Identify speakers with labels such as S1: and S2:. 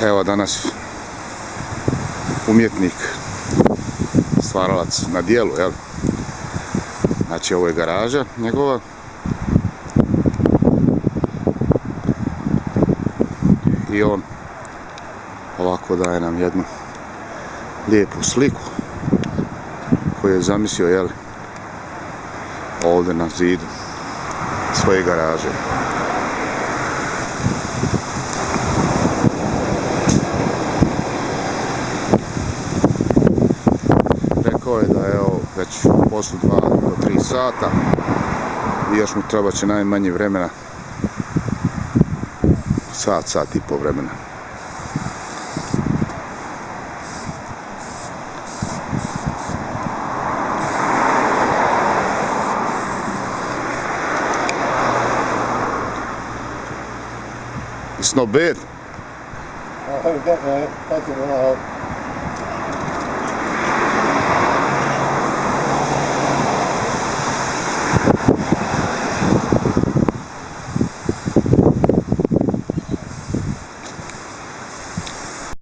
S1: Evo danas umjetnik, stvaralac na dijelu, jel? Znači ovo je garaža njegova. I on ovako daje nam jednu lijepu sliku koju je zamislio, jel, ovdje na zidu svoje garaže. Rekao je da je evo već u poslu 2 do 3 sata i još mu treba će najmanje vremena, sat i pol vremena. It's not bad.
S2: I hope definitely taking a while.